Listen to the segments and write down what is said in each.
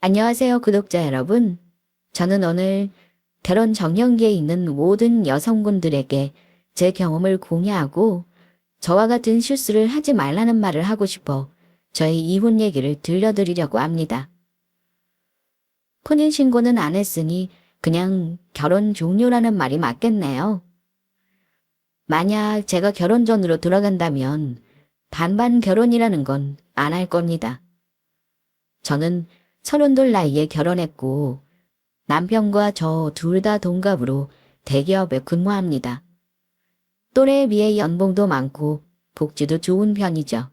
안녕하세요, 구독자 여러분. 저는 오늘 결혼 정년기에 있는 모든 여성분들에게 제 경험을 공유하고 저와 같은 실수를 하지 말라는 말을 하고 싶어 저의 이혼 얘기를 들려드리려고 합니다. 혼인신고는 안 했으니 그냥 결혼 종료라는 말이 맞겠네요. 만약 제가 결혼 전으로 돌아간다면 반반 결혼이라는 건 안 할 겁니다. 저는 32 나이에 결혼했고 남편과 저 둘 다 동갑으로 대기업에 근무합니다. 또래에 비해 연봉도 많고 복지도 좋은 편이죠.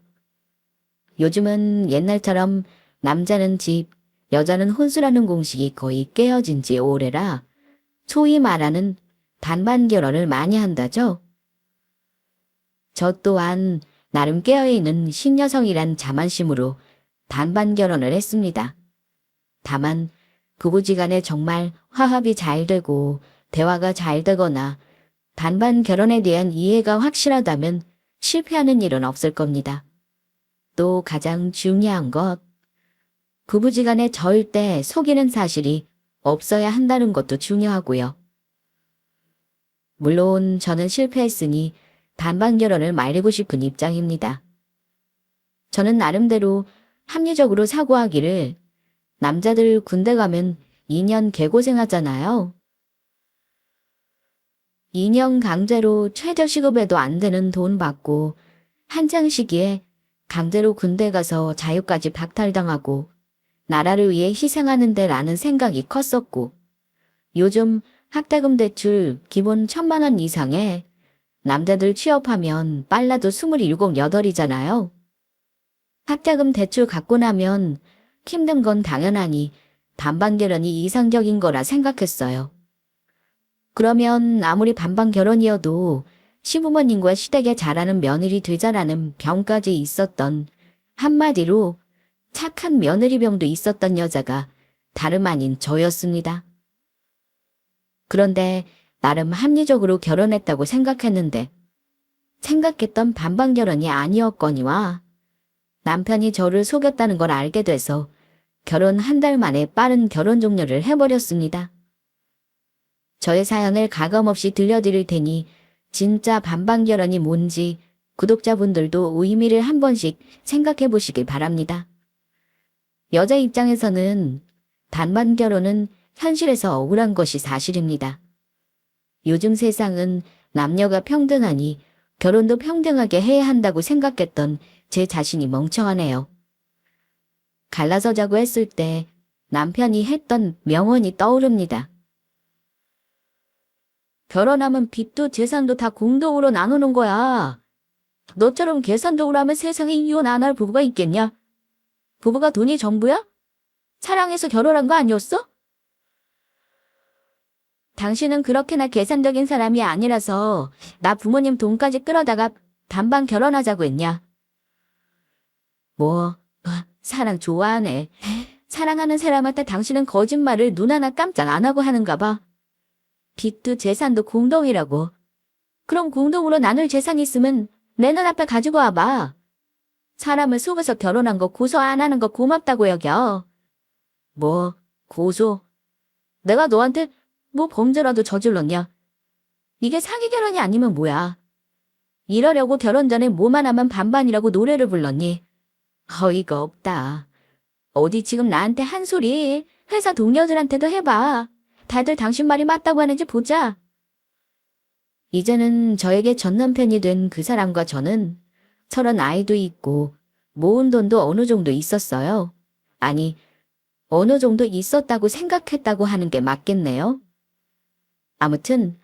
요즘은 옛날처럼 남자는 집, 여자는 혼수라는 공식이 거의 깨어진 지 오래라 소위 말하는 반반 결혼을 많이 한다죠. 저 또한 나름 깨어있는 신여성이란 자만심으로 반반 결혼을 했습니다. 다만 부부지간에 정말 화합이 잘 되고 대화가 잘 되거나 반반 결혼에 대한 이해가 확실하다면 실패하는 일은 없을 겁니다. 또 가장 중요한 것, 부부지간에 절대 속이는 사실이 없어야 한다는 것도 중요하고요. 물론 저는 실패했으니 반반 결혼을 말리고 싶은 입장입니다. 저는 나름대로 합리적으로 사고하기를 남자들 군대 가면 2년 개고생하잖아요. 2년 강제로 최저시급에도 안 되는 돈 받고 한창 시기에 강제로 군대 가서 자유까지 박탈당하고 나라를 위해 희생하는데 라는 생각이 컸었고 요즘 학대금 대출 기본 1,000만 원 이상에 남자들 취업하면 빨라도 27, 8이잖아요. 학자금 대출 갚고 나면 힘든 건 당연하니 반반 결혼이 이상적인 거라 생각했어요. 그러면 아무리 반반 결혼이어도 시부모님과 시댁에 잘하는 며느리 되자라는 병까지 있었던 한마디로 착한 며느리병도 있었던 여자가 다름 아닌 저였습니다. 그런데 나름 합리적으로 결혼했다고 생각했는데 생각했던 반반 결혼이 아니었거니와 남편이 저를 속였다는 걸 알게 돼서 결혼 한 달 만에 빠른 결혼 종료를 해버렸습니다. 저의 사연을 가감없이 들려드릴 테니 진짜 반반 결혼이 뭔지 구독자분들도 의미를 한 번씩 생각해 보시길 바랍니다. 여자 입장에서는 반반 결혼은 현실에서 억울한 것이 사실입니다. 요즘 세상은 남녀가 평등하니 결혼도 평등하게 해야 한다고 생각했던 제 자신이 멍청하네요. 갈라서 자고 했을 때 남편이 했던 명언이 떠오릅니다. 결혼하면 빚도 재산도 다 공동으로 나누는 거야. 너처럼 계산적으로 하면 세상에 이혼 안 할 부부가 있겠냐? 부부가 돈이 전부야? 사랑해서 결혼한 거 아니었어? 당신은 그렇게나 계산적인 사람이 아니라서 나 부모님 돈까지 끌어다가 반반 결혼하자고 했냐? 사랑 좋아하네. 사랑하는 사람한테 당신은 거짓말을 눈 하나 깜짝 안 하고 하는가 봐. 빚도 재산도 공동이라고. 그럼 공동으로 나눌 재산 있으면 내 눈앞에 가지고 와봐. 사람을 속여서 결혼한 거 고소 안 하는 거 고맙다고 여겨. 고소? 내가 너한테 뭐 범죄라도 저질렀냐? 이게 사기 결혼이 아니면 뭐야? 이러려고 결혼 전에 뭐만 하면 반반이라고 노래를 불렀니? 어이가 없다. 어디 지금 나한테 한 소리 회사 동료들한테도 해봐. 다들 당신 말이 맞다고 하는지 보자. 이제는 저에게 전남편이 된 그 사람과 저는 서른 아이도 있고 모은 돈도 어느 정도 있었어요. 아니, 어느 정도 있었다고 생각했다고 하는 게 맞겠네요. 아무튼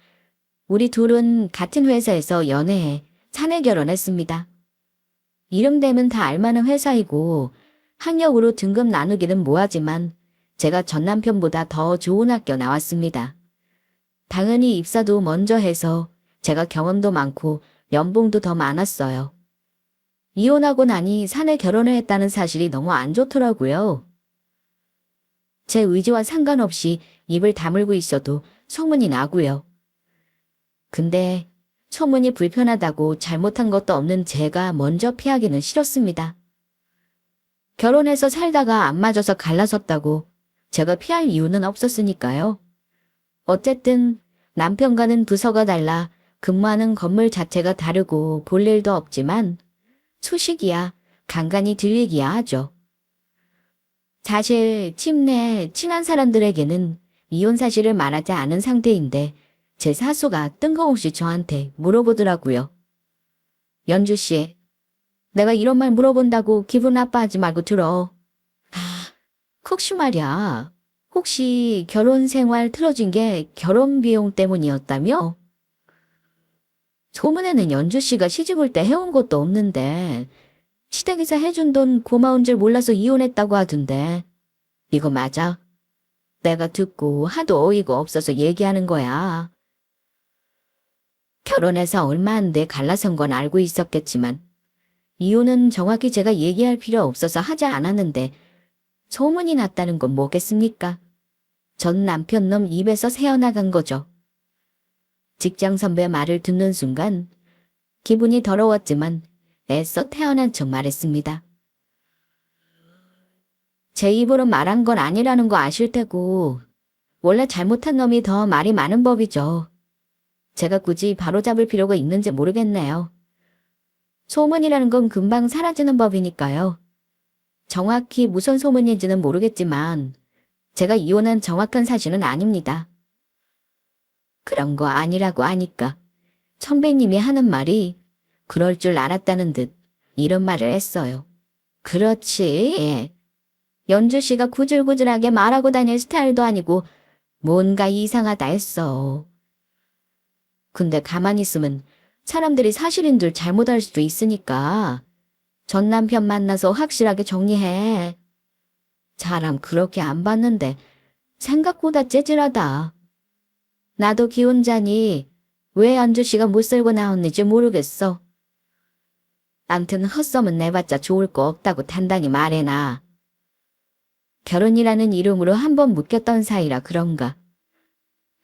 우리 둘은 같은 회사에서 연애해 사내 결혼했습니다. 이름 대면 다 알만한 회사이고 학력으로 등급 나누기는 뭐하지만 제가 전 남편보다 더 좋은 학교 나왔습니다. 당연히 입사도 먼저 해서 제가 경험도 많고 연봉도 더 많았어요. 이혼하고 나니 사내 결혼을 했다는 사실이 너무 안 좋더라고요. 제 의지와 상관없이 입을 다물고 있어도 소문이 나고요. 근데 소문이 불편하다고 잘못한 것도 없는 제가 먼저 피하기는 싫었습니다. 결혼해서 살다가 안 맞아서 갈라섰다고 제가 피할 이유는 없었으니까요. 어쨌든 남편과는 부서가 달라 근무하는 건물 자체가 다르고 볼 일도 없지만 소식이야 간간히 들리기야 하죠. 사실 팀 내 친한 사람들에게는 이혼 사실을 말하지 않은 상태인데 제 사수가 뜬금없이 저한테 물어보더라고요. 연주 씨, 내가 이런 말 물어본다고 기분 나빠하지 말고 들어. 혹시 말이야. 혹시 결혼 생활 틀어진 게 결혼 비용 때문이었다며? 소문에는 연주 씨가 시집 올 때 해온 것도 없는데 시댁에서 해준 돈 고마운 줄 몰라서 이혼했다고 하던데. 이거 맞아? 내가 듣고 하도 어이가 없어서 얘기하는 거야. 결혼해서 얼마 안 돼 갈라선 건 알고 있었겠지만 이혼은 정확히 제가 얘기할 필요 없어서 하지 않았는데 소문이 났다는 건 뭐겠습니까? 전 남편 놈 입에서 새어나간 거죠. 직장 선배 말을 듣는 순간 기분이 더러웠지만 애써 태어난 척 말했습니다. 제 입으로 말한 건 아니라는 거 아실 테고 원래 잘못한 놈이 더 말이 많은 법이죠. 제가 굳이 바로잡을 필요가 있는지 모르겠네요. 소문이라는 건 금방 사라지는 법이니까요. 정확히 무슨 소문인지는 모르겠지만 제가 이혼한 정확한 사실은 아닙니다. 그런 거 아니라고 하니까 선배님이 하는 말이 그럴 줄 알았다는 듯 이런 말을 했어요. 그렇지. 연주 씨가 구질구질하게 말하고 다닐 스타일도 아니고 뭔가 이상하다 했어. 근데 가만히 있으면 사람들이 사실인 줄 잘못할 수도 있으니까 전 남편 만나서 확실하게 정리해. 사람 그렇게 안 봤는데 생각보다 째질하다. 나도 기혼자니 왜 연주 씨가 못 살고 나왔는지 모르겠어. 암튼 헛소문 내봤자 좋을 거 없다고 단단히 말해놔. 결혼이라는 이름으로 한번 묶였던 사이라 그런가.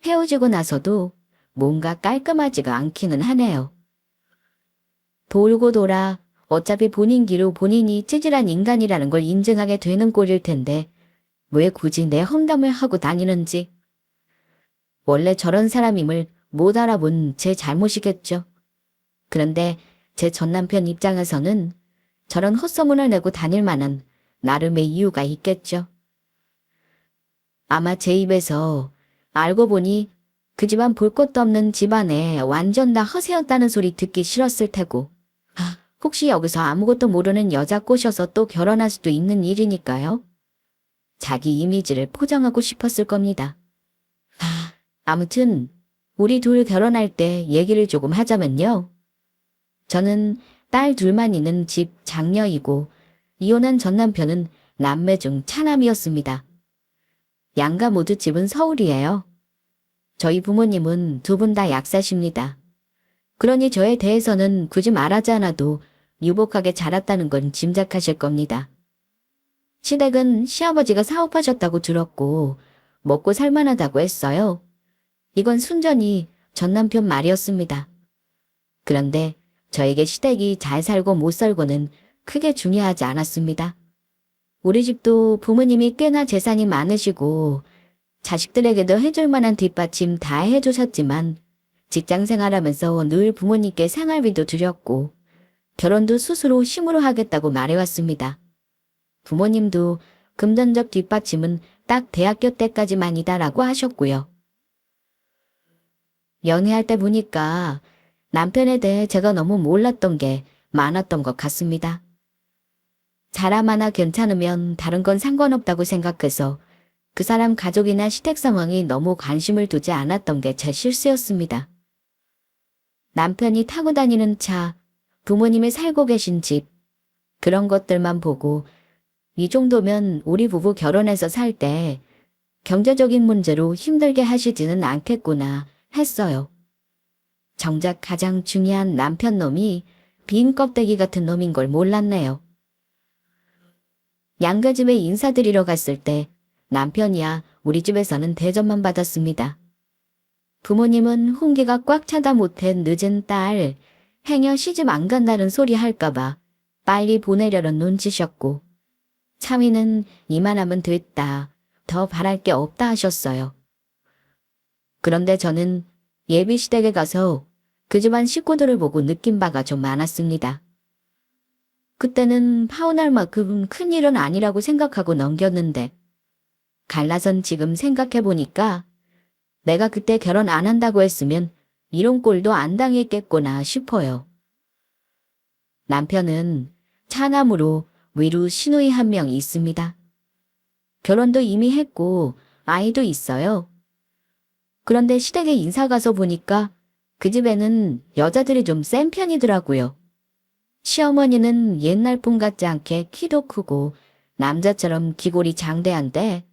헤어지고 나서도 뭔가 깔끔하지가 않기는 하네요. 돌고 돌아 어차피 본인 기로 본인이 찌질한 인간이라는 걸 인증하게 되는 꼴일 텐데 왜 굳이 내 험담을 하고 다니는지. 원래 저런 사람임을 못 알아본 제 잘못이겠죠. 그런데 제 전남편 입장에서는 저런 헛소문을 내고 다닐 만한 나름의 이유가 있겠죠. 아마 제 입에서 알고 보니 그 집안 볼 것도 없는 집안에 완전 다 허세였다는 소리 듣기 싫었을 테고 혹시 여기서 아무것도 모르는 여자 꼬셔서 또 결혼할 수도 있는 일이니까요. 자기 이미지를 포장하고 싶었을 겁니다. 아무튼 우리 둘 결혼할 때 얘기를 조금 하자면요. 저는 딸 둘만 있는 집 장녀이고 이혼한 전 남편은 남매 중 차남이었습니다. 양가 모두 집은 서울이에요. 저희 부모님은 두 분 다 약사십니다. 그러니 저에 대해서는 굳이 말하지 않아도 유복하게 자랐다는 건 짐작하실 겁니다. 시댁은 시아버지가 사업하셨다고 들었고 먹고 살만하다고 했어요. 이건 순전히 전 남편 말이었습니다. 그런데 저에게 시댁이 잘 살고 못 살고는 크게 중요하지 않았습니다. 우리 집도 부모님이 꽤나 재산이 많으시고 자식들에게도 해줄 만한 뒷받침 다 해주셨지만 직장 생활하면서 늘 부모님께 생활비도 드렸고 결혼도 스스로 힘으로 하겠다고 말해왔습니다. 부모님도 금전적 뒷받침은 딱 대학교 때까지만이다라고 하셨고요. 연애할 때 보니까 남편에 대해 제가 너무 몰랐던 게 많았던 것 같습니다. 사람 하나 괜찮으면 다른 건 상관없다고 생각해서 그 사람 가족이나 시댁 상황이 너무 관심을 두지 않았던 게 제 실수였습니다. 남편이 타고 다니는 차, 부모님이 살고 계신 집, 그런 것들만 보고 이 정도면 우리 부부 결혼해서 살 때 경제적인 문제로 힘들게 하시지는 않겠구나 했어요. 정작 가장 중요한 남편 놈이 빈 껍데기 같은 놈인 걸 몰랐네요. 양가 집에 인사드리러 갔을 때 남편이야 우리 집에서는 대접만 받았습니다. 부모님은 홍기가 꽉 차다 못해 늦은 딸, 행여 시집 안 간다는 소리 할까봐 빨리 보내려는 눈치셨고 차위는 이만하면 됐다, 더 바랄 게 없다 하셨어요. 그런데 저는 예비시댁에 가서 그 집안 식구들을 보고 느낀 바가 좀 많았습니다. 그때는 파혼할 만큼 큰 일은 아니라고 생각하고 넘겼는데 갈라선 지금 생각해보니까 내가 그때 결혼 안 한다고 했으면 이런 꼴도 안 당했겠구나 싶어요. 남편은 차남으로 위로 시누이 한 명 있습니다. 결혼도 이미 했고 아이도 있어요. 그런데 시댁에 인사 가서 보니까 그 집에는 여자들이 좀 센 편이더라고요. 시어머니는 옛날 분 같지 않게 키도 크고 남자처럼 기골이 장대한데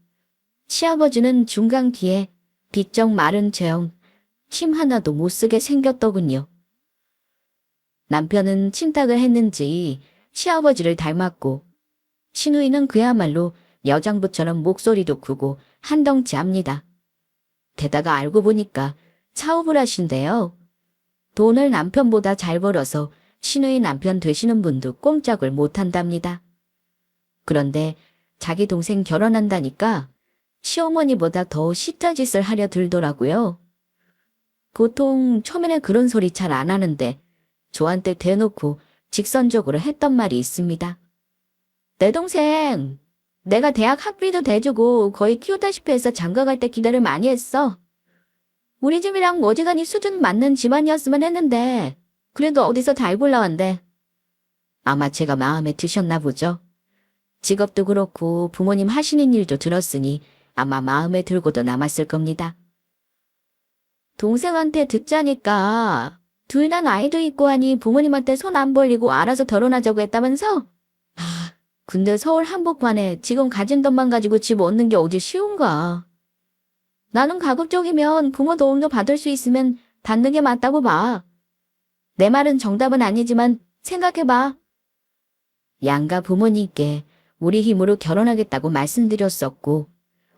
시아버지는 중간 키에 비쩍 마른 체형, 힘 하나도 못 쓰게 생겼더군요. 남편은 친탁을 했는지 시아버지를 닮았고 시누이는 그야말로 여장부처럼 목소리도 크고 한덩치합니다. 게다가 알고 보니까 사업을 하신대요. 돈을 남편보다 잘 벌어서 시누이 남편 되시는 분도 꼼짝을 못한답니다. 그런데 자기 동생 결혼한다니까 시어머니보다 더 시타짓을 하려 들더라고요. 보통 처음에는 그런 소리 잘 안 하는데 저한테 대놓고 직선적으로 했던 말이 있습니다. 내 동생, 내가 대학 학비도 대주고 거의 키우다시피 해서 장가갈 때 기대를 많이 했어. 우리 집이랑 어지간히 수준 맞는 집안이었으면 했는데 그래도 어디서 잘 골라왔는데. 아마 제가 마음에 드셨나 보죠. 직업도 그렇고 부모님 하시는 일도 들었으니 아마 마음에 들고도 남았을 겁니다. 동생한테 듣자니까 둘 다 나이도 있고 하니 부모님한테 손 안 벌리고 알아서 결혼하자고 했다면서? 근데 서울 한복판에 지금 가진 돈만 가지고 집 얻는 게 어디 쉬운가. 나는 가급적이면 부모 도움도 받을 수 있으면 받는 게 맞다고 봐. 내 말은 정답은 아니지만 생각해봐. 양가 부모님께 우리 힘으로 결혼하겠다고 말씀드렸었고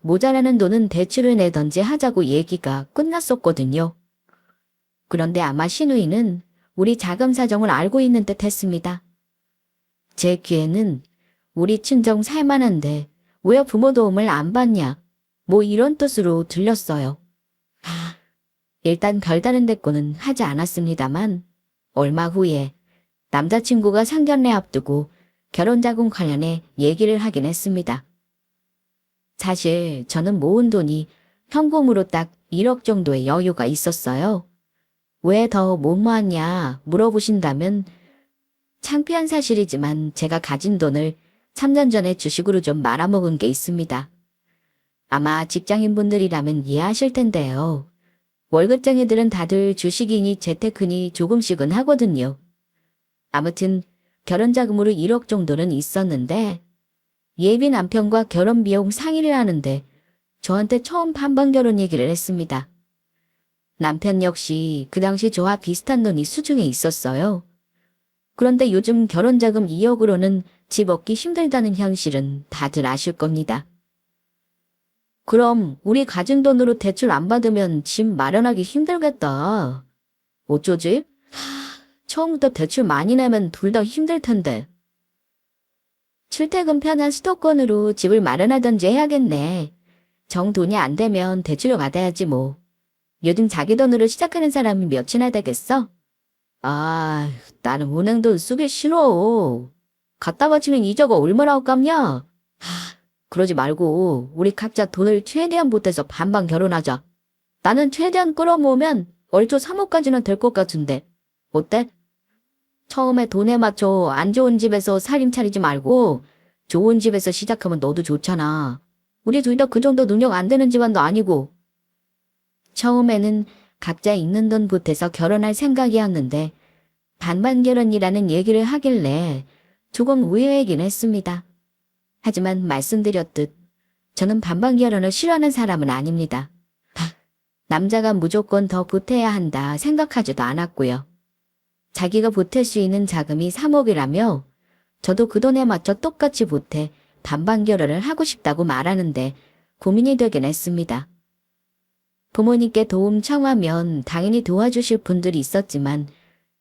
모자라는 돈은 대출을 내던지 하자고 얘기가 끝났었거든요. 그런데 아마 시누이는 우리 자금 사정을 알고 있는 듯 했습니다. 제 귀에는 우리 친정 살만한데 왜 부모 도움을 안 받냐 뭐 이런 뜻으로 들렸어요. 일단 별다른 대꾸는 하지 않았습니다만 얼마 후에 남자친구가 상견례 앞두고 결혼자금 관련해 얘기를 하긴 했습니다. 사실 저는 모은 돈이 현금으로 딱 1억 정도의 여유가 있었어요. 왜 더 못 모았냐 물어보신다면 창피한 사실이지만 제가 가진 돈을 3년 전에 주식으로 좀 말아먹은 게 있습니다. 아마 직장인분들이라면 이해하실 텐데요. 월급쟁이들은 다들 주식이니 재테크니 조금씩은 하거든요. 아무튼 결혼자금으로 1억 정도는 있었는데 예비 남편과 결혼 비용 상의를 하는데 저한테 처음 반반 결혼 얘기를 했습니다. 남편 역시 그 당시 저와 비슷한 돈이 수중에 있었어요. 그런데 요즘 결혼자금 2억으로는 집 얻기 힘들다는 현실은 다들 아실 겁니다. 그럼 우리 가진 돈으로 대출 안 받으면 집 마련하기 힘들겠다. 어쩌지? 처음부터 대출 많이 내면 둘 다 힘들 텐데. 출퇴근 편한 수도권으로 집을 마련하던지 해야겠네. 정 돈이 안 되면 대출을 받아야지 뭐. 요즘 자기 돈으로 시작하는 사람이 몇이나 되겠어? 나는 은행 돈 쓰기 싫어. 갖다 바치는 이자가 얼마나 아깝냐? 그러지 말고 우리 각자 돈을 최대한 보태서 반반 결혼하자. 나는 최대한 끌어모으면 얼추 3억까지는 될 것 같은데. 어때? 처음에 돈에 맞춰 안 좋은 집에서 살림 차리지 말고 좋은 집에서 시작하면 너도 좋잖아. 우리 둘 다 그 정도 능력 안 되는 집안도 아니고. 처음에는 각자 있는 돈 보태서 결혼할 생각이었는데 반반 결혼이라는 얘기를 하길래 조금 의외이긴 했습니다. 하지만 말씀드렸듯 저는 반반 결혼을 싫어하는 사람은 아닙니다. 남자가 무조건 더 보태야 한다 생각하지도 않았고요. 자기가 보탤 수 있는 자금이 3억이라며 저도 그 돈에 맞춰 똑같이 보태 반반 결혼을 하고 싶다고 말하는데 고민이 되긴 했습니다. 부모님께 도움 청하면 당연히 도와주실 분들이 있었지만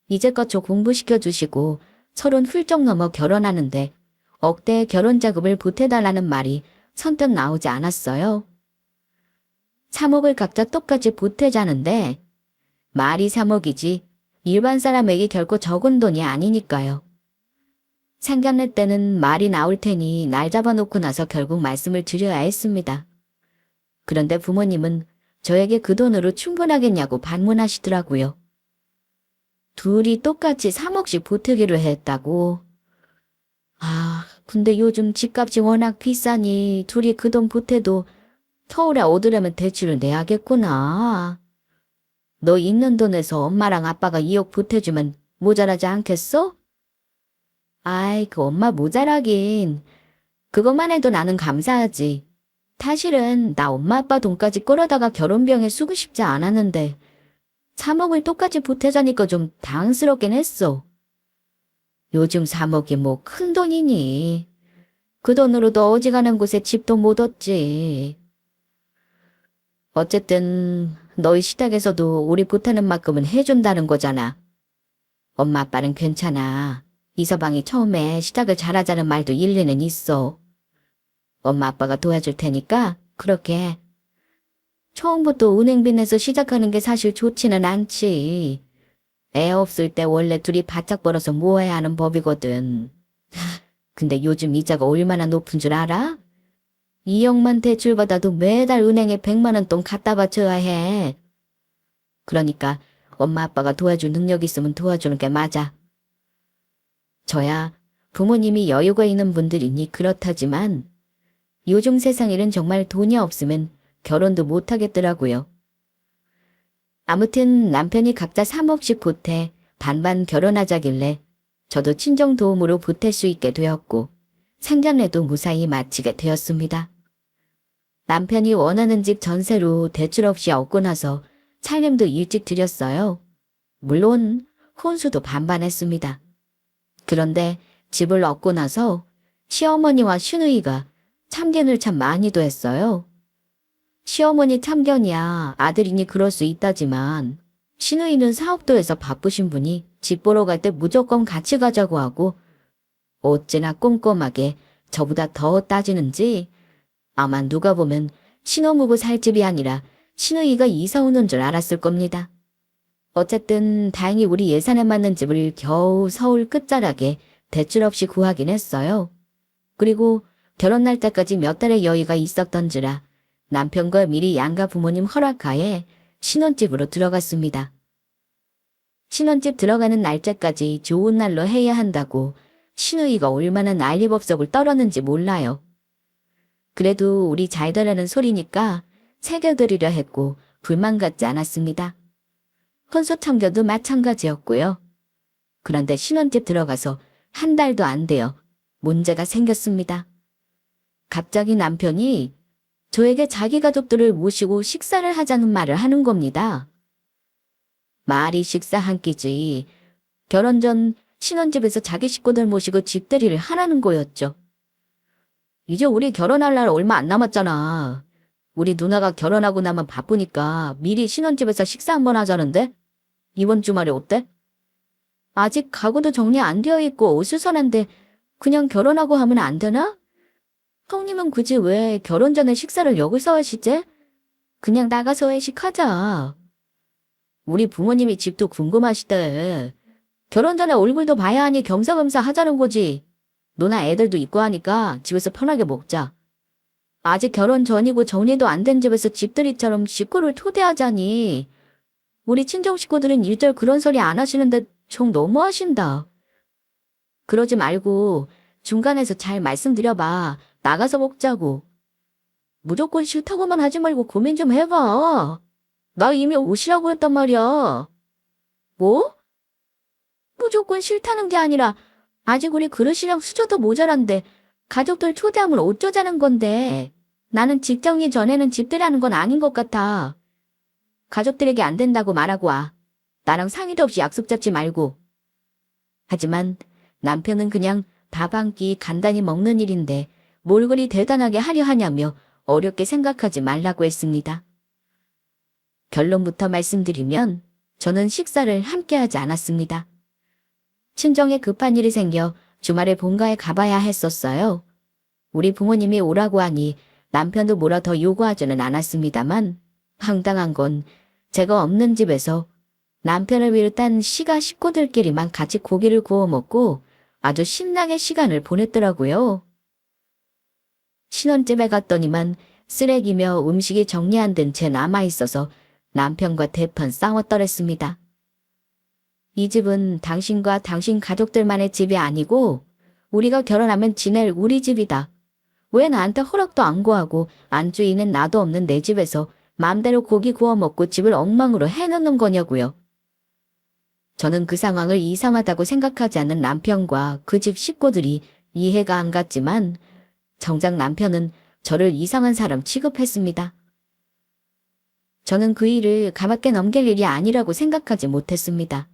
이제껏 저 공부시켜주시고 30 훌쩍 넘어 결혼하는데 억대의 결혼 자금을 보태달라는 말이 선뜻 나오지 않았어요. 3억을 각자 똑같이 보태자는데 말이 3억이지 일반 사람에게 결코 적은 돈이 아니니까요. 상견례 때는 말이 나올 테니 날 잡아놓고 나서 결국 말씀을 드려야 했습니다. 그런데 부모님은 저에게 그 돈으로 충분하겠냐고 반문하시더라고요. 둘이 똑같이 3억씩 보태기로 했다고. 근데 요즘 집값이 워낙 비싸니 둘이 그 돈 보태도 서울에 얻으려면 대출을 내야겠구나. 너 있는 돈에서 엄마랑 아빠가 2억 보태주면 모자라지 않겠어? 아이, 그 엄마 모자라긴. 그것만 해도 나는 감사하지. 사실은 나 엄마 아빠 돈까지 끌어다가 결혼비용에 쓰고 싶지 않았는데 3억을 똑같이 보태자니까 좀 당황스럽긴 했어. 요즘 3억이 뭐 큰 돈이니. 그 돈으로도 어지간한 곳에 집도 못 얻지. 어쨌든 너희 시댁에서도 우리 보태는 만큼은 해준다는 거잖아. 엄마 아빠는 괜찮아. 이서방이 처음에 시작을 잘하자는 말도 일리는 있어. 엄마 아빠가 도와줄 테니까 그렇게 해. 처음부터 은행비 내서 시작하는 게 사실 좋지는 않지. 애 없을 때 원래 둘이 바짝 벌어서 모아야 하는 법이거든. 근데 요즘 이자가 얼마나 높은 줄 알아? 2억만 대출받아도 매달 은행에 100만 원 돈 갖다 바쳐야 해. 그러니까 엄마 아빠가 도와줄 능력 있으면 도와주는 게 맞아. 저야 부모님이 여유가 있는 분들이니 그렇다지만 요즘 세상에는 정말 돈이 없으면 결혼도 못 하겠더라고요. 아무튼 남편이 각자 3억씩 보태 반반 결혼하자길래 저도 친정 도움으로 보탤 수 있게 되었고 상견례도 무사히 마치게 되었습니다. 남편이 원하는 집 전세로 대출 없이 얻고 나서 차림도 일찍 드렸어요. 물론 혼수도 반반했습니다. 그런데 집을 얻고 나서 시어머니와 시누이가 참견을 참 많이도 했어요. 시어머니 참견이야 아들이니 그럴 수 있다지만 시누이는 사업도에서 바쁘신 분이 집 보러 갈 때 무조건 같이 가자고 하고 어찌나 꼼꼼하게 저보다 더 따지는지 아마 누가 보면 신혼부부 살 집이 아니라 시누이가 이사 오는 줄 알았을 겁니다. 어쨌든 다행히 우리 예산에 맞는 집을 겨우 서울 끝자락에 대출 없이 구하긴 했어요. 그리고 결혼 날짜까지 몇 달의 여유가 있었던지라 남편과 미리 양가 부모님 허락하에 신혼집으로 들어갔습니다. 신혼집 들어가는 날짜까지 좋은 날로 해야 한다고 시누이가 얼마나 난리법석을 떨었는지 몰라요. 그래도 우리 잘 되라는 소리니까 새겨드리려 했고 불만 갖지 않았습니다. 혼수 참견도 마찬가지였고요. 그런데 신혼집 들어가서 한 달도 안 돼요. 문제가 생겼습니다. 갑자기 남편이 저에게 자기 가족들을 모시고 식사를 하자는 말을 하는 겁니다. 말이 식사 한 끼지. 결혼 전 신혼집에서 자기 식구들 모시고 집들이를 하라는 거였죠. 이제 우리 결혼할 날 얼마 안 남았잖아. 우리 누나가 결혼하고 나면 바쁘니까 미리 신혼집에서 식사 한번 하자는데? 이번 주말에 어때? 아직 가구도 정리 안 되어 있고 어수선한데 그냥 결혼하고 하면 안 되나? 형님은 굳이 왜 결혼 전에 식사를 여기서 하시지? 그냥 나가서 회식하자. 우리 부모님이 집도 궁금하시대. 결혼 전에 얼굴도 봐야 하니 겸사겸사 하자는 거지. 누나 애들도 있고 하니까 집에서 편하게 먹자. 아직 결혼 전이고 정리도 안 된 집에서 집들이처럼 식구를 초대하자니. 우리 친정 식구들은 일절 그런 소리 안 하시는데 좀 너무하신다. 그러지 말고 중간에서 잘 말씀드려봐. 나가서 먹자고. 무조건 싫다고만 하지 말고 고민 좀 해봐. 나 이미 오시라고 했단 말이야. 뭐? 무조건 싫다는 게 아니라 아직 우리 그릇이랑 수저도 모자란데 가족들 초대하면 어쩌자는 건데. 나는 직장이 전에는 집들이하는 건 아닌 것 같아. 가족들에게 안 된다고 말하고 와. 나랑 상의도 없이 약속 잡지 말고. 하지만 남편은 그냥 밥 한 끼 간단히 먹는 일인데 뭘 그리 대단하게 하려 하냐며 어렵게 생각하지 말라고 했습니다. 결론부터 말씀드리면 저는 식사를 함께 하지 않았습니다. 친정에 급한 일이 생겨 주말에 본가에 가봐야 했었어요. 우리 부모님이 오라고 하니 남편도 뭐라 더 요구하지는 않았습니다만 황당한 건 제가 없는 집에서 남편을 비롯한 시가 식구들끼리만 같이 고기를 구워 먹고 아주 신나게 시간을 보냈더라고요. 신혼집에 갔더니만 쓰레기며 음식이 정리 안 된 채 남아있어서 남편과 대판 싸웠더랬습니다. 이 집은 당신과 당신 가족들만의 집이 아니고 우리가 결혼하면 지낼 우리 집이다. 왜 나한테 허락도 안 구하고 안주인은 나도 없는 내 집에서 마음대로 고기 구워 먹고 집을 엉망으로 해놓는 거냐고요. 저는 그 상황을 이상하다고 생각하지 않는 남편과 그 집 식구들이 이해가 안 갔지만 정작 남편은 저를 이상한 사람 취급했습니다. 저는 그 일을 가볍게 넘길 일이 아니라고 생각하지 못했습니다.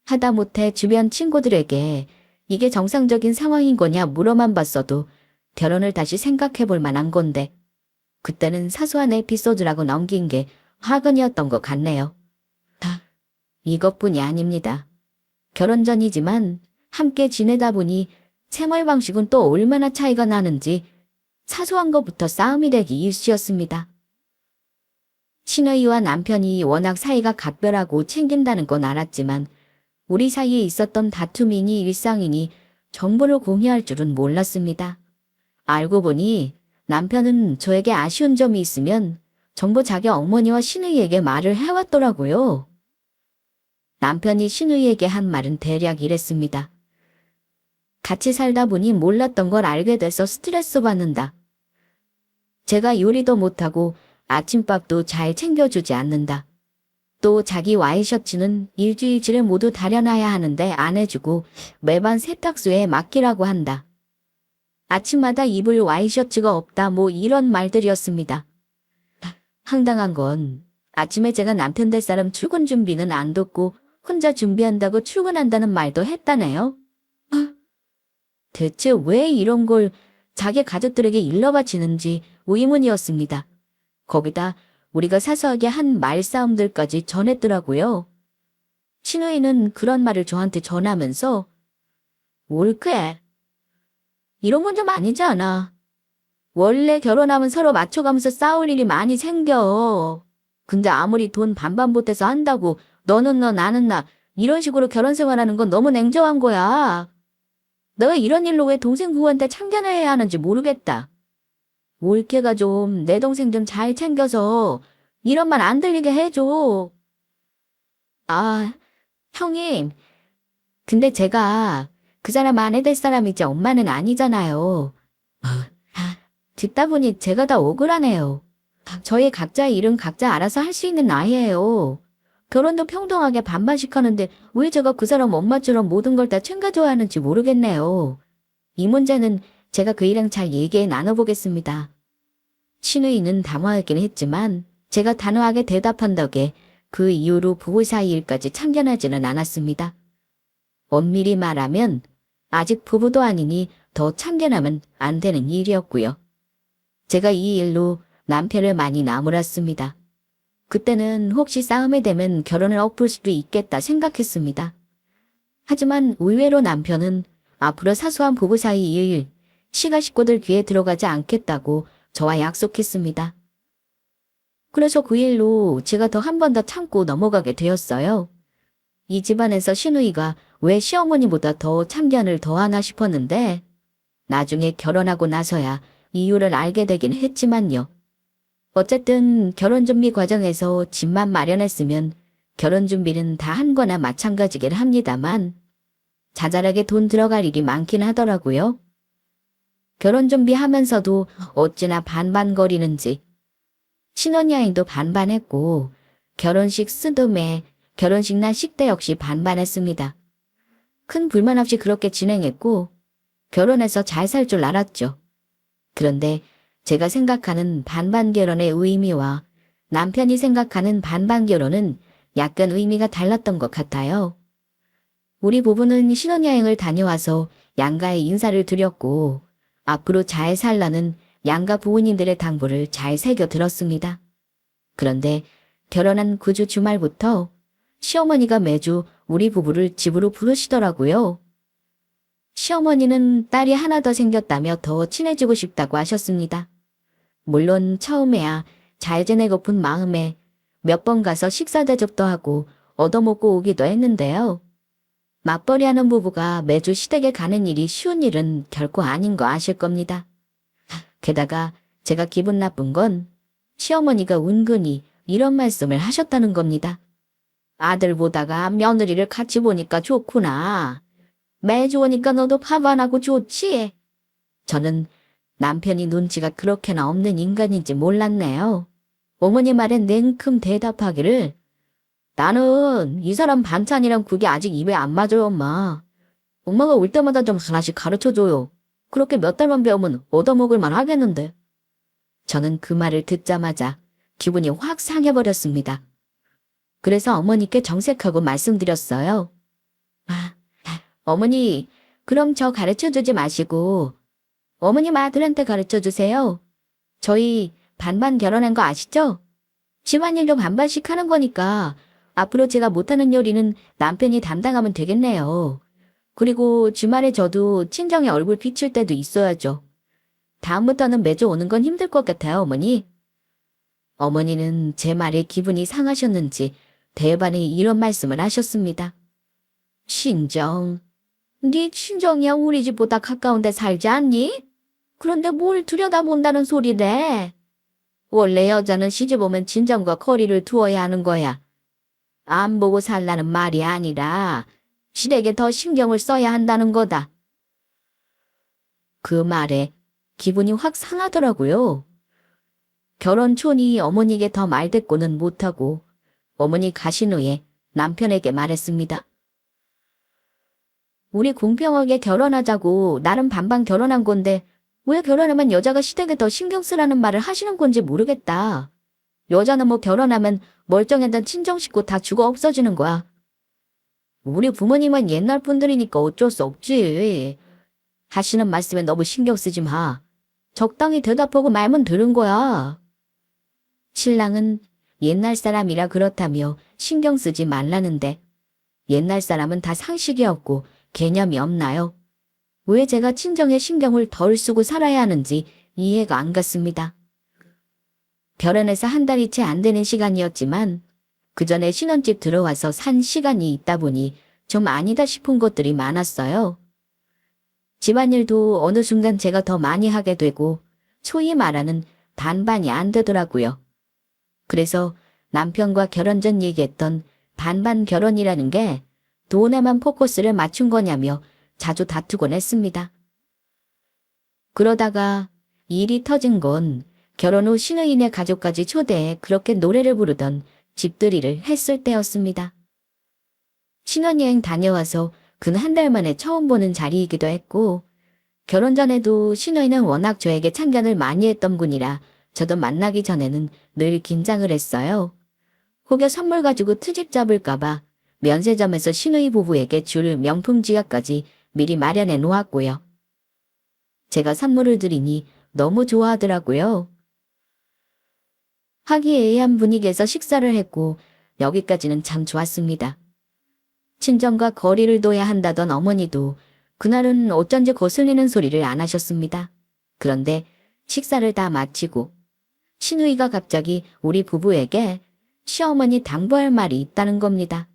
하다못해 주변 친구들에게 이게 정상적인 상황인 거냐 물어만 봤어도 결혼을 다시 생각해 볼 만한 건데 그때는 사소한 에피소드라고 넘긴 게 화근이었던 것 같네요. 이것뿐이 아닙니다. 결혼 전이지만 함께 지내다 보니 생활 방식은 또 얼마나 차이가 나는지 사소한 것부터 싸움이 되기 일쑤였습니다. 신우이와 남편이 워낙 사이가 각별하고 챙긴다는 건 알았지만 우리 사이에 있었던 다툼이니 일상이니 정보를 공유할 줄은 몰랐습니다. 알고 보니 남편은 저에게 아쉬운 점이 있으면 전부 자기 어머니와 신우이에게 말을 해왔더라고요. 남편이 신우이에게 한 말은 대략 이랬습니다. 같이 살다 보니 몰랐던 걸 알게 돼서 스트레스 받는다. 제가 요리도 못하고 아침밥도 잘 챙겨주지 않는다. 또 자기 와이셔츠는 일주일치를 모두 다려놔야 하는데 안 해주고 매번 세탁소에 맡기라고 한다. 아침마다 입을 와이셔츠가 없다 뭐 이런 말들이었습니다. 황당한 건 아침에 제가 남편 될 사람 출근 준비는 안 돕고 혼자 준비한다고 출근한다는 말도 했다네요. 대체 왜 이런 걸 자기 가족들에게 일러 바치는지 의문이었습니다. 거기다 우리가 사소하게 한 말싸움들까지 전했더라고요. 신우이는 그런 말을 저한테 전하면서 옳게 이런 건 좀 아니지 않아. 원래 결혼하면 서로 맞춰가면서 싸울 일이 많이 생겨. 근데 아무리 돈 반반 보태서 한다고 너는 너 나는 나 이런 식으로 결혼 생활하는 건 너무 냉정한 거야. 내가 이런 일로 왜 동생 부부한테 참견을 해야 하는지 모르겠다. 올케가 좀 내 동생 좀 잘 챙겨서 이런 말 안 들리게 해줘. 아, 형님. 근데 제가 그 사람 아내 될 사람이지 엄마는 아니잖아요. 듣다 보니 제가 다 억울하네요. 저희 각자의 일은 각자 알아서 할 수 있는 나이예요. 결혼도 평등하게 반반씩 하는데 왜 제가 그 사람 엄마처럼 모든 걸 다 챙겨줘야 하는지 모르겠네요. 이 문제는 제가 그이랑 잘 얘기해 나눠보겠습니다. 신우이는 당황하긴 했지만 제가 단호하게 대답한 덕에 그 이후로 부부 사이 일까지 참견하지는 않았습니다. 엄밀히 말하면 아직 부부도 아니니 더 참견하면 안 되는 일이었고요. 제가 이 일로 남편을 많이 나무랐습니다. 그때는 혹시 싸움이 되면 결혼을 엎을 수도 있겠다 생각했습니다. 하지만 의외로 남편은 앞으로 사소한 부부 사이 일, 시가 식구들 귀에 들어가지 않겠다고 저와 약속했습니다. 그래서 그 일로 제가 더 한 번 더 참고 넘어가게 되었어요. 이 집안에서 신우이가 왜 시어머니보다 더 참견을 더하나 싶었는데 나중에 결혼하고 나서야 이유를 알게 되긴 했지만요. 어쨌든 결혼 준비 과정에서 집만 마련했으면 결혼 준비는 다 한 거나 마찬가지긴 합니다만 자잘하게 돈 들어갈 일이 많긴 하더라고요. 결혼 준비하면서도 어찌나 반반거리는지 신혼여행도 반반했고 결혼식 스드메, 결혼식 날 식대 역시 반반했습니다. 큰 불만 없이 그렇게 진행했고 결혼해서 잘 살 줄 알았죠. 그런데 제가 생각하는 반반 결혼의 의미와 남편이 생각하는 반반 결혼은 약간 의미가 달랐던 것 같아요. 우리 부부는 신혼여행을 다녀와서 양가에 인사를 드렸고 앞으로 잘 살라는 양가 부모님들의 당부를 잘 새겨 들었습니다. 그런데 결혼한 그 주 주말부터 시어머니가 매주 우리 부부를 집으로 부르시더라고요. 시어머니는 딸이 하나 더 생겼다며 더 친해지고 싶다고 하셨습니다. 물론 처음에야 잘 지내고픈 마음에 몇 번 가서 식사 대접도 하고 얻어먹고 오기도 했는데요. 맞벌이하는 부부가 매주 시댁에 가는 일이 쉬운 일은 결코 아닌 거 아실 겁니다. 게다가 제가 기분 나쁜 건 시어머니가 은근히 이런 말씀을 하셨다는 겁니다. 아들 보다가 며느리를 같이 보니까 좋구나. 매주 오니까 너도 밥 안 하고 좋지? 저는 남편이 눈치가 그렇게나 없는 인간인지 몰랐네요. 어머니 말에 냉큼 대답하기를 나는 이 사람 반찬이랑 국이 아직 입에 안 맞아요, 엄마. 엄마가 올 때마다 좀 하나씩 가르쳐줘요. 그렇게 몇 달만 배우면 얻어먹을 만 하겠는데. 저는 그 말을 듣자마자 기분이 확 상해버렸습니다. 그래서 어머니께 정색하고 말씀드렸어요. 어머니, 그럼 저 가르쳐주지 마시고 어머님 아들한테 가르쳐주세요. 저희 반반 결혼한 거 아시죠? 집안일도 반반씩 하는 거니까 앞으로 제가 못하는 요리는 남편이 담당하면 되겠네요. 그리고 주말에 저도 친정에 얼굴 비칠 때도 있어야죠. 다음부터는 매주 오는 건 힘들 것 같아요, 어머니. 어머니는 제 말에 기분이 상하셨는지 대반에 이런 말씀을 하셨습니다. 친정? 네 친정이야 우리 집보다 가까운 데 살지 않니? 그런데 뭘 들여다본다는 소리래? 원래 여자는 시집 오면 친정과 거리를 두어야 하는 거야. 안 보고 살라는 말이 아니라 시댁에 더 신경을 써야 한다는 거다. 그 말에 기분이 확 상하더라고요. 결혼 초니 어머니에게 더 말대꾸는 못하고 어머니 가신 후에 남편에게 말했습니다. 우리 공평하게 결혼하자고 나름 반반 결혼한 건데 왜 결혼하면 여자가 시댁에 더 신경 쓰라는 말을 하시는 건지 모르겠다. 여자는 뭐 결혼하면 멀쩡했던 친정 식구 다 죽어 없어지는 거야. 우리 부모님은 옛날 분들이니까 어쩔 수 없지. 하시는 말씀에 너무 신경 쓰지 마. 적당히 대답하고 말면 되는 거야. 신랑은 옛날 사람이라 그렇다며 신경 쓰지 말라는데 옛날 사람은 다 상식이 없고 개념이 없나요? 왜 제가 친정에 신경을 덜 쓰고 살아야 하는지 이해가 안 갔습니다. 결혼해서 한 달이 채 안 되는 시간이었지만 그 전에 신혼집 들어와서 산 시간이 있다 보니 좀 아니다 싶은 것들이 많았어요. 집안일도 어느 순간 제가 더 많이 하게 되고 소위 말하는 반반이 안 되더라고요. 그래서 남편과 결혼 전 얘기했던 반반 결혼이라는 게 돈에만 포커스를 맞춘 거냐며 자주 다투곤 했습니다. 그러다가 일이 터진 건 결혼 후 신우이네 가족까지 초대해 그렇게 노래를 부르던 집들이를 했을 때였습니다. 신혼여행 다녀와서 근 한 달 만에 처음 보는 자리이기도 했고 결혼 전에도 신우이는 워낙 저에게 참견을 많이 했던 분이라 저도 만나기 전에는 늘 긴장을 했어요. 혹여 선물 가지고 트집 잡을까봐 면세점에서 신우이 부부에게 줄 명품 지갑까지 미리 마련해 놓았고요. 제가 선물을 드리니 너무 좋아하더라고요. 화기애애한 분위기에서 식사를 했고 여기까지는 참 좋았습니다. 친정과 거리를 둬야 한다던 어머니도 그날은 어쩐지 거슬리는 소리를 안 하셨습니다. 그런데 식사를 다 마치고 신우이가 갑자기 우리 부부에게 시어머니 당부할 말이 있다는 겁니다.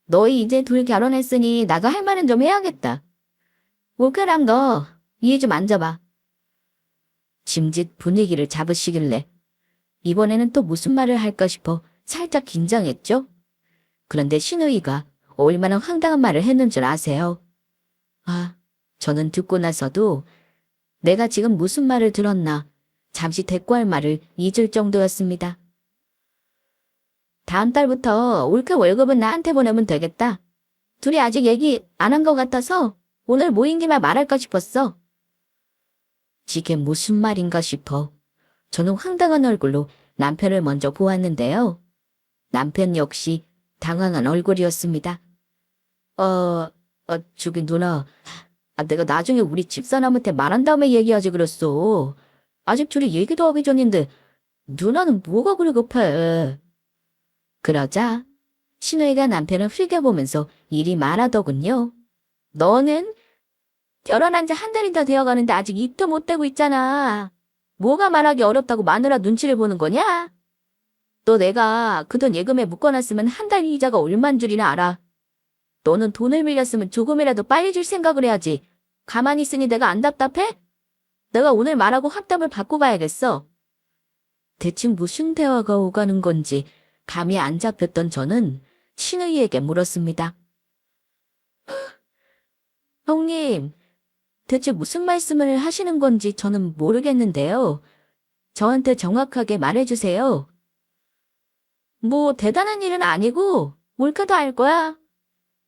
너희 이제 둘 결혼했으니 나도 할 말은 좀 해야겠다. 올케랑 너 이해 좀 앉아봐. 짐짓 분위기를 잡으시길래 이번에는 또 무슨 말을 할까 싶어 살짝 긴장했죠. 그런데 신우이가 얼마나 황당한 말을 했는 줄 아세요? 저는 듣고 나서도 내가 지금 무슨 말을 들었나 잠시 대꾸할 말을 잊을 정도였습니다. 다음 달부터 올케 월급은 나한테 보내면 되겠다. 둘이 아직 얘기 안 한 것 같아서 오늘 모인 김에 말할까 싶었어. 이게 무슨 말인가 싶어 저는 황당한 얼굴로 남편을 먼저 보았는데요. 남편 역시 당황한 얼굴이었습니다. 저기 누나, 내가 나중에 우리 집사람한테 말한 다음에 얘기하지 그랬어. 아직 둘이 얘기도 하기 전인데 누나는 뭐가 그리 급해. 그러자 신우이가 남편을 흘겨보면서 일이 말하더군요. 너는 결혼한 지 한 달이 더 되어가는데 아직 입도 못 대고 있잖아. 뭐가 말하기 어렵다고 마누라 눈치를 보는 거냐? 너 내가 그 돈 예금에 묶어놨으면 한 달 이자가 얼만 줄이나 알아. 너는 돈을 빌렸으면 조금이라도 빨리 줄 생각을 해야지. 가만히 있으니 내가 안 답답해? 내가 오늘 말하고 확답을 받고 가야겠어. 대충 무슨 대화가 오가는 건지 감이 안 잡혔던 저는 신우이에게 물었습니다. 형님, 대체 무슨 말씀을 하시는 건지 저는 모르겠는데요. 저한테 정확하게 말해주세요. 뭐 대단한 일은 아니고 몰카도 알 거야.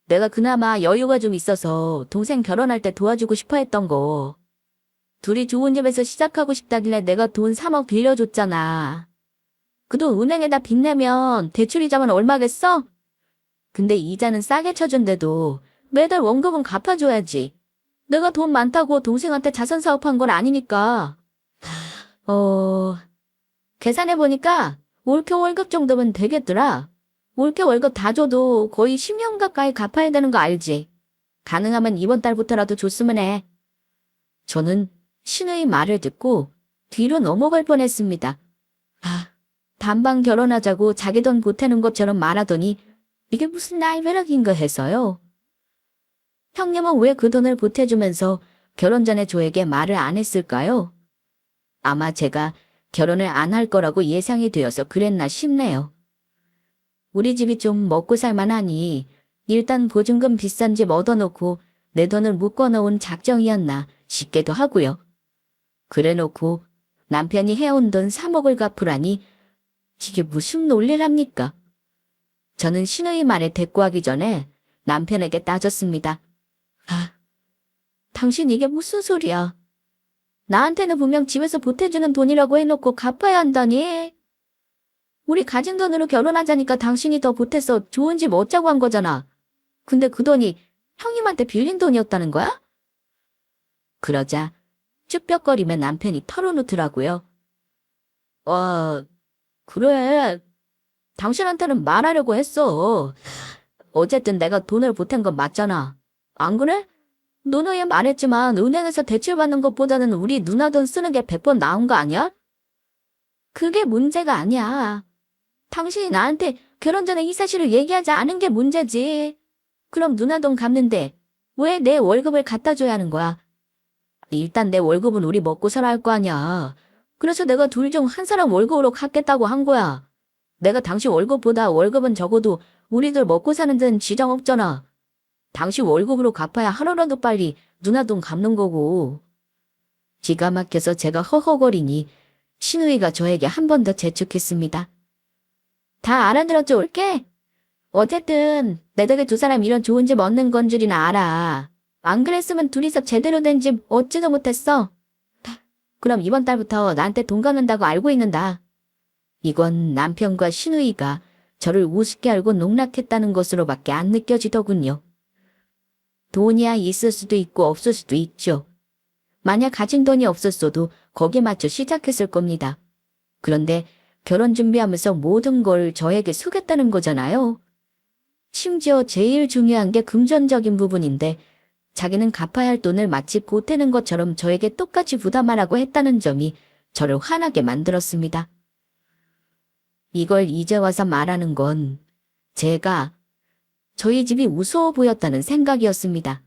내가 그나마 여유가 좀 있어서 동생 결혼할 때 도와주고 싶어 했던 거. 둘이 좋은 집에서 시작하고 싶다길래 내가 돈 3억 빌려줬잖아. 그 돈 은행에다 빚내면 대출이자만 얼마겠어? 근데 이자는 싸게 쳐준대도 매달 원금은 갚아줘야지. 내가 돈 많다고 동생한테 자선 사업한 건 아니니까. 계산해보니까 올케 월급 정도면 되겠더라. 올케 월급 다 줘도 거의 10년 가까이 갚아야 되는 거 알지? 가능하면 이번 달부터라도 줬으면 해. 저는 신우의 말을 듣고 뒤로 넘어갈 뻔했습니다. 단방 결혼하자고 자기 돈 보태는 것처럼 말하더니 이게 무슨 날벼락인가 해서요. 형님은 왜 그 돈을 보태주면서 결혼 전에 저에게 말을 안 했을까요? 아마 제가 결혼을 안 할 거라고 예상이 되어서 그랬나 싶네요. 우리 집이 좀 먹고 살만하니 일단 보증금 비싼 집 얻어놓고 내 돈을 묶어놓은 작정이었나 싶기도 하고요. 그래놓고 남편이 해온 돈 3억을 갚으라니 이게 무슨 논리랍니까? 저는 신우의 말에 대꾸하기 전에 남편에게 따졌습니다. 당신 이게 무슨 소리야? 나한테는 분명 집에서 보태주는 돈이라고 해놓고 갚아야 한다니. 우리 가진 돈으로 결혼하자니까 당신이 더 보태서 좋은 집 얻자고 한 거잖아. 근데 그 돈이 형님한테 빌린 돈이었다는 거야? 그러자 쭈뼛거리며 남편이 털어놓더라고요. 그래. 당신한테는 말하려고 했어. 어쨌든 내가 돈을 보탠 건 맞잖아. 안 그래? 누누이 말했지만 은행에서 대출받는 것보다는 우리 누나 돈 쓰는 게 100번 나은 거 아니야? 그게 문제가 아니야. 당신이 나한테 결혼 전에 이 사실을 얘기하지 않은 게 문제지. 그럼 누나 돈 갚는데 왜 내 월급을 갖다 줘야 하는 거야? 일단 내 월급은 우리 먹고 살아야 할 거 아니야. 그래서 내가 둘 중 한 사람 월급으로 갚겠다고 한 거야. 내가 당신 월급보다 월급은 적어도 우리들 먹고 사는 데는 지장 없잖아. 당신 월급으로 갚아야 하루라도 빨리 누나 돈 갚는 거고. 기가 막혀서 제가 허허거리니 신우이가 저에게 한 번 더 재촉했습니다. 다 알아들었죠, 올게? 어쨌든 내 덕에 두 사람 이런 좋은 집 얻는 건 줄이나 알아. 안 그랬으면 둘이서 제대로 된 집 얻지도 못했어. 그럼 이번 달부터 나한테 돈 갚는다고 알고 있는다. 이건 남편과 신우이가 저를 우습게 알고 농락했다는 것으로밖에 안 느껴지더군요. 돈이야 있을 수도 있고 없을 수도 있죠. 만약 가진 돈이 없었어도 거기에 맞춰 시작했을 겁니다. 그런데 결혼 준비하면서 모든 걸 저에게 속였다는 거잖아요. 심지어 제일 중요한 게 금전적인 부분인데 자기는 갚아야 할 돈을 마치 보태는 것처럼 저에게 똑같이 부담하라고 했다는 점이 저를 화나게 만들었습니다. 이걸 이제 와서 말하는 건 제가 저희 집이 우스워 보였다는 생각이었습니다.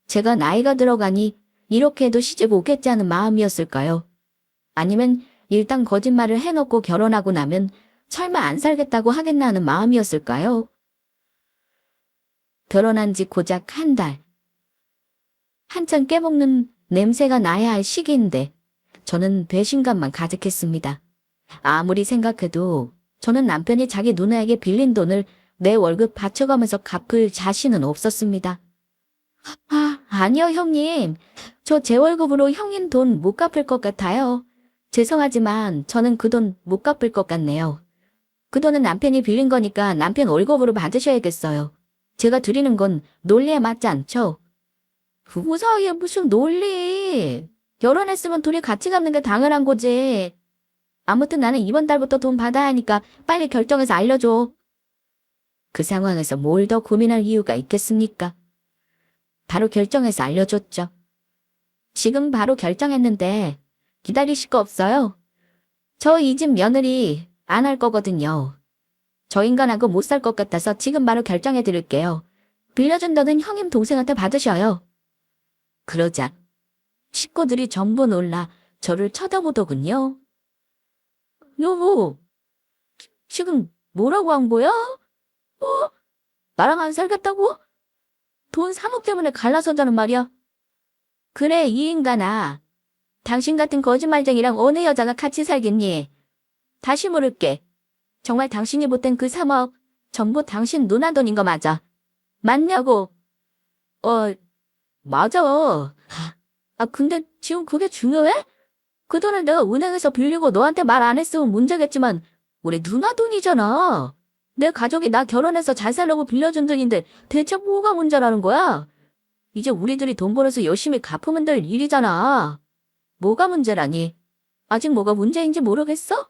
제가 나이가 들어가니 이렇게 해도 시집 오겠지 하는 마음이었을까요? 아니면 일단 거짓말을 해놓고 결혼하고 나면 설마 안 살겠다고 하겠나 하는 마음이었을까요? 결혼한 지 고작 한 달. 한참 깨먹는 냄새가 나야 할 시기인데 저는 배신감만 가득했습니다. 아무리 생각해도 저는 남편이 자기 누나에게 빌린 돈을 내 월급 받쳐가면서 갚을 자신은 없었습니다. 아니요, 형님. 저 제 월급으로 형님 돈 못 갚을 것 같아요. 죄송하지만 저는 그 돈 못 갚을 것 같네요. 그 돈은 남편이 빌린 거니까 남편 월급으로 받으셔야겠어요. 제가 드리는 건 논리에 맞지 않죠? 부부 사이에 무슨 논리. 결혼했으면 둘이 같이 갚는 게 당연한 거지. 아무튼 나는 이번 달부터 돈 받아야 하니까 빨리 결정해서 알려줘. 그 상황에서 뭘 더 고민할 이유가 있겠습니까? 바로 결정해서 알려줬죠. 지금 바로 결정했는데 기다리실 거 없어요? 저 이 집 며느리 안 할 거거든요. 저 인간하고 못 살 것 같아서 지금 바로 결정해 드릴게요. 빌려준 돈은 형님 동생한테 받으셔요. 그러자 식구들이 전부 놀라 저를 쳐다보더군요. 여보, 지금 뭐라고 한 거야? 어? 나랑 안 살겠다고? 돈 3억 때문에 갈라서자는 말이야. 그래, 이 인간아. 당신 같은 거짓말쟁이랑 어느 여자가 같이 살겠니? 다시 물을게. 정말 당신이 보탠 그 3억 전부 당신 누나 돈인 거 맞아? 맞냐고? 맞아. 근데 지금 그게 중요해? 그 돈을 내가 은행에서 빌리고 너한테 말 안 했으면 문제겠지만 우리 누나 돈이잖아. 내 가족이 나 결혼해서 잘 살려고 빌려준 돈인데 대체 뭐가 문제라는 거야? 이제 우리들이 돈 벌어서 열심히 갚으면 될 일이잖아. 뭐가 문제라니? 아직 뭐가 문제인지 모르겠어?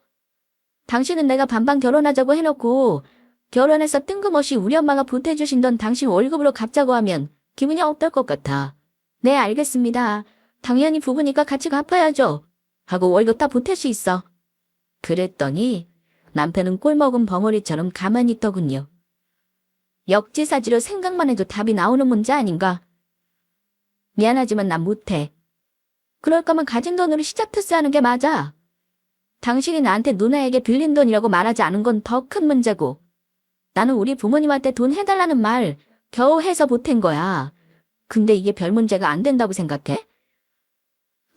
당신은 내가 반반 결혼하자고 해놓고 결혼해서 뜬금없이 우리 엄마가 보태주신 돈 당신 월급으로 갚자고 하면 기분이 어떨 것 같아? 네, 알겠습니다. 당연히 부부니까 같이 갚아야죠. 하고 월급 다 보탤 수 있어. 그랬더니 남편은 꼴먹은 벙어리처럼 가만히 있더군요. 역지사지로 생각만 해도 답이 나오는 문제 아닌가? 미안하지만 난 못해. 그럴 거면 가진 돈으로 시작 투자하는 게 맞아. 당신이 나한테 누나에게 빌린 돈이라고 말하지 않은 건 더 큰 문제고. 나는 우리 부모님한테 돈 해달라는 말 겨우 해서 보탠 거야. 근데 이게 별 문제가 안 된다고 생각해?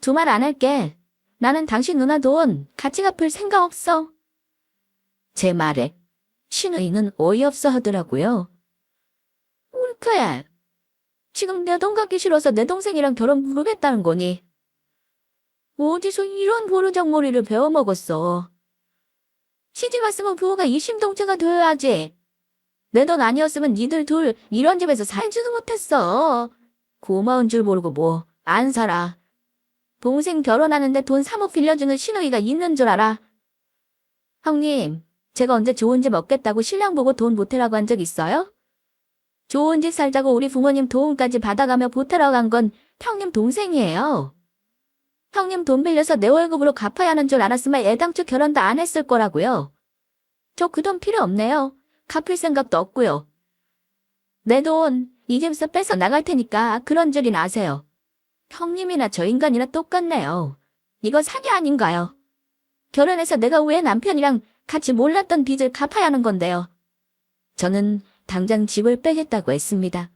두 말 안 할게. 나는 당신 누나 돈 같이 갚을 생각 없어. 제 말에 신우이는 어이없어 하더라고요. 그래. 지금 내 돈 갖기 싫어서 내 동생이랑 결혼 부르겠다는 거니? 어디서 이런 보르장머리를 배워먹었어. 시집 왔으면 부모가 이심동체가 되어야지. 내 돈 아니었으면 니들 둘 이런 집에서 살지도 못했어. 고마운 줄 모르고 뭐 안 살아. 동생 결혼하는데 돈 3억 빌려주는 신우이가 있는 줄 알아. 형님, 제가 언제 좋은 집 얻겠다고 신랑 보고 돈 보태라고 한 적 있어요? 좋은 집 살자고 우리 부모님 도움까지 받아가며 보태라고 한 건 형님 동생이에요. 형님 돈 빌려서 내 월급으로 갚아야 하는 줄 알았으면 애당초 결혼도 안 했을 거라고요. 저 그 돈 필요 없네요. 갚을 생각도 없고요. 내 돈 이 집에서 뺏어 나갈 테니까 그런 줄이나 아세요. 형님이나 저 인간이나 똑같네요. 이거 사기 아닌가요? 결혼해서 내가 왜 남편이랑 같이 몰랐던 빚을 갚아야 하는 건데요. 저는 당장 집을 빼겠다고 했습니다.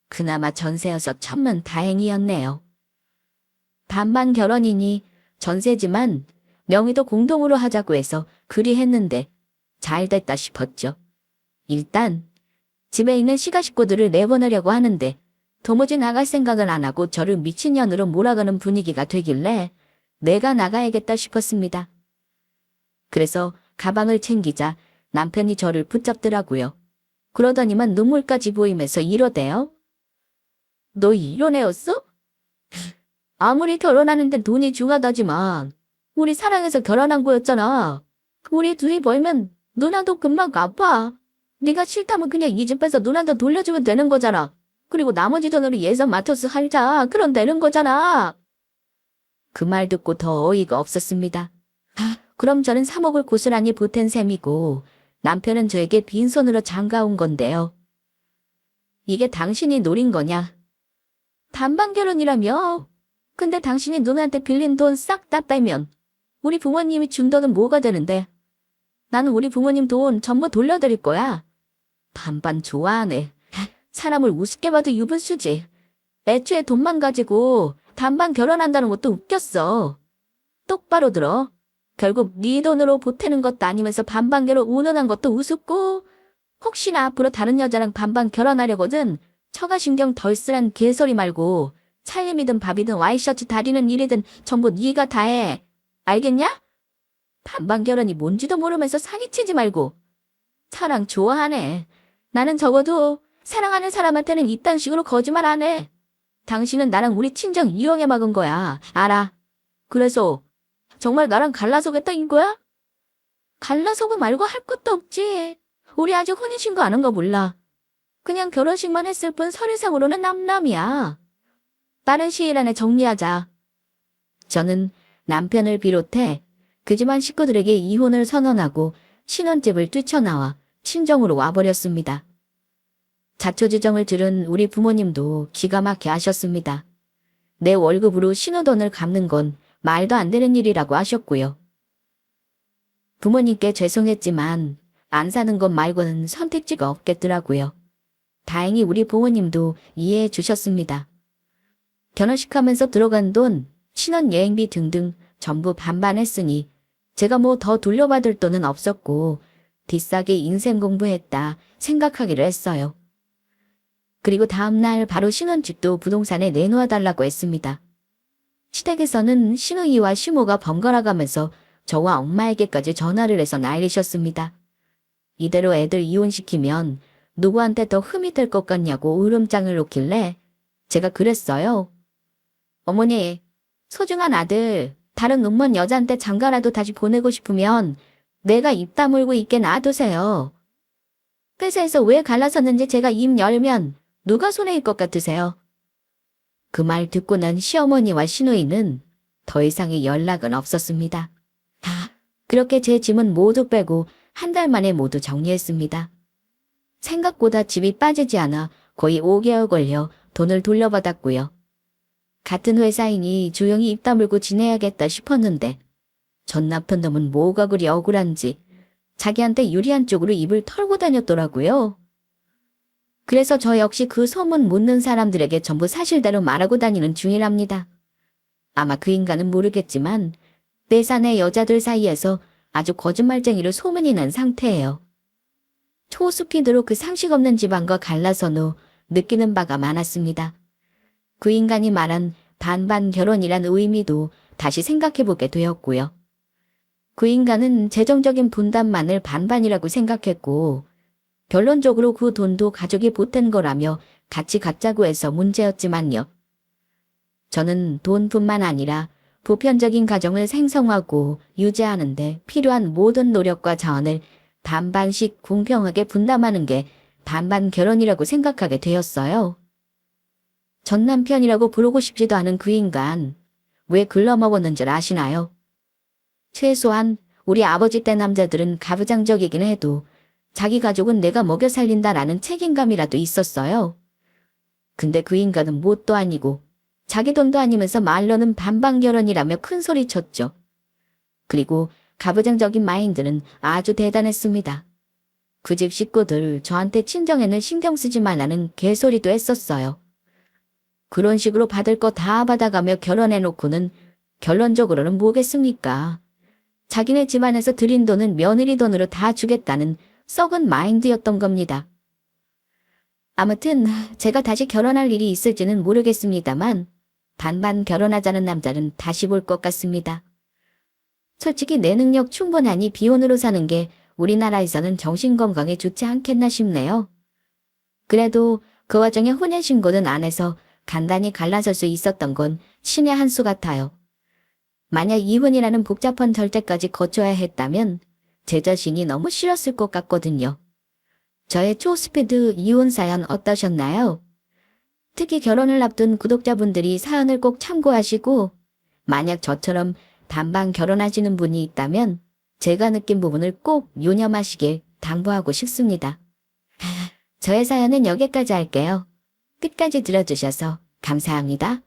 그나마 전세여서 천만 다행이었네요. 반반 결혼이니 전세지만 명의도 공동으로 하자고 해서 그리 했는데 잘 됐다 싶었죠. 일단 집에 있는 시가 식구들을 내보내려고 하는데 도무지 나갈 생각을 안 하고 저를 미친년으로 몰아가는 분위기가 되길래 내가 나가야겠다 싶었습니다. 그래서 가방을 챙기자 남편이 저를 붙잡더라고요. 그러더니만 눈물까지 보이면서 이러대요. 너 이런 애였어? 아무리 결혼하는데 돈이 중하다지만 우리 사랑해서 결혼한 거였잖아. 우리 둘이 벌면 누나도 금방 갚아. 네가 싫다면 그냥 이 집 빼서 누나한테 돌려주면 되는 거잖아. 그리고 나머지 돈으로 예산 맞춰서 살자. 그럼 되는 거잖아. 그 말 듣고 더 어이가 없었습니다. 그럼 저는 3억을 고스란히 보탠 셈이고 남편은 저에게 빈손으로 장가온 건데요. 이게 당신이 노린 거냐? 반반 결혼이라며? 근데 당신이 누나한테 빌린 돈 싹 다 빼면 우리 부모님이 준 돈은 뭐가 되는데? 나는 우리 부모님 돈 전부 돌려드릴 거야. 반반 좋아하네. 사람을 우습게 봐도 유분수지. 애초에 돈만 가지고 반반 결혼한다는 것도 웃겼어. 똑바로 들어. 결국 네 돈으로 보태는 것도 아니면서 반반계로 운운한 것도 우습고 혹시나 앞으로 다른 여자랑 반반 결혼하려거든 처가신경 덜 쓰란 개소리 말고 살림이든 밥이든 와이셔츠 다리는 일이든 전부 네가 다 해. 알겠냐? 반반 결혼이 뭔지도 모르면서 사기치지 말고. 사랑 좋아하네. 나는 적어도 사랑하는 사람한테는 이딴 식으로 거짓말 안 해. 당신은 나랑 우리 친정 이용해 막은 거야. 알아. 그래서 정말 나랑 갈라서겠다 이거야? 갈라서고 말고 할 것도 없지. 우리 아직 혼인신고 안 한 거 몰라. 그냥 결혼식만 했을 뿐 서류상으로는 남남이야. 빠른 시일 안에 정리하자. 저는 남편을 비롯해 그 집안 식구들에게 이혼을 선언하고 신혼집을 뛰쳐나와 친정으로 와버렸습니다. 자초지정을 들은 우리 부모님도 기가 막혀 하셨습니다. 내 월급으로 신호돈을 갚는 건 말도 안 되는 일이라고 하셨고요. 부모님께 죄송했지만 안 사는 것 말고는 선택지가 없겠더라고요. 다행히 우리 부모님도 이해해 주셨습니다. 결혼식 하면서 들어간 돈, 신혼여행비 등등 전부 반반했으니 제가 뭐 더 돌려받을 돈은 없었고 비싸게 인생 공부했다 생각하기로 했어요. 그리고 다음날 바로 신혼집도 부동산에 내놓아달라고 했습니다. 시댁에서는 시누이와 시모가 번갈아 가면서 저와 엄마에게까지 전화를 해서 난리셨습니다. 이대로 애들 이혼시키면 누구한테 더 흠이 될 것 같냐고 으름장을 놓길래 제가 그랬어요. 어머니, 소중한 아들, 다른 눈먼 여자한테 장가라도 다시 보내고 싶으면 내가 입 다물고 있게 놔두세요. 회사에서 왜 갈라섰는지 제가 입 열면 누가 손해일 것 같으세요? 그 말 듣고 난 시어머니와 시누이는 더 이상의 연락은 없었습니다. 그렇게 제 짐은 모두 빼고 한 달 만에 모두 정리했습니다. 생각보다 집이 빠지지 않아 거의 5개월 걸려 돈을 돌려받았고요. 같은 회사이니 조용히 입 다물고 지내야겠다 싶었는데 전 남편 놈은 뭐가 그리 억울한지 자기한테 유리한 쪽으로 입을 털고 다녔더라고요. 그래서 저 역시 그 소문 묻는 사람들에게 전부 사실대로 말하고 다니는 중이랍니다. 아마 그 인간은 모르겠지만 내 사내 여자들 사이에서 아주 거짓말쟁이로 소문이 난 상태예요. 초스피드로 그 상식 없는 집안과 갈라선 후 느끼는 바가 많았습니다. 그 인간이 말한 반반 결혼이란 의미도 다시 생각해보게 되었고요. 그 인간은 재정적인 분담만을 반반이라고 생각했고 결론적으로 그 돈도 가족이 보탠 거라며 같이 갖자고 해서 문제였지만요. 저는 돈뿐만 아니라 보편적인 가정을 생성하고 유지하는데 필요한 모든 노력과 자원을 반반씩 공평하게 분담하는 게 반반 결혼이라고 생각하게 되었어요. 전 남편이라고 부르고 싶지도 않은 그 인간, 왜 글러먹었는 줄 아시나요? 최소한 우리 아버지 때 남자들은 가부장적이긴 해도 자기 가족은 내가 먹여 살린다라는 책임감이라도 있었어요. 근데 그 인간은 뭣도 아니고 자기 돈도 아니면서 말로는 반반 결혼이라며 큰 소리 쳤죠. 그리고 가부장적인 마인드는 아주 대단했습니다. 그 집 식구들 저한테 친정에는 신경 쓰지 말라는 개소리도 했었어요. 그런 식으로 받을 거 다 받아가며 결혼해놓고는 결론적으로는 뭐겠습니까? 자기네 집안에서 들인 돈은 며느리 돈으로 다 주겠다는 썩은 마인드였던 겁니다. 아무튼 제가 다시 결혼할 일이 있을지는 모르겠습니다만 반반 결혼하자는 남자는 다시 볼 것 같습니다. 솔직히 내 능력 충분하니 비혼으로 사는 게 우리나라에서는 정신건강에 좋지 않겠나 싶네요. 그래도 그 와중에 혼인신고는 안 해서 간단히 갈라설 수 있었던 건 신의 한 수 같아요. 만약 이혼이라는 복잡한 절차까지 거쳐야 했다면 제 자신이 너무 싫었을 것 같거든요. 저의 초스피드 이혼 사연 어떠셨나요? 특히 결혼을 앞둔 구독자분들이 사연을 꼭 참고하시고 만약 저처럼 반반 결혼하시는 분이 있다면 제가 느낀 부분을 꼭 유념하시길 당부하고 싶습니다. 저의 사연은 여기까지 할게요. 끝까지 들어주셔서 감사합니다.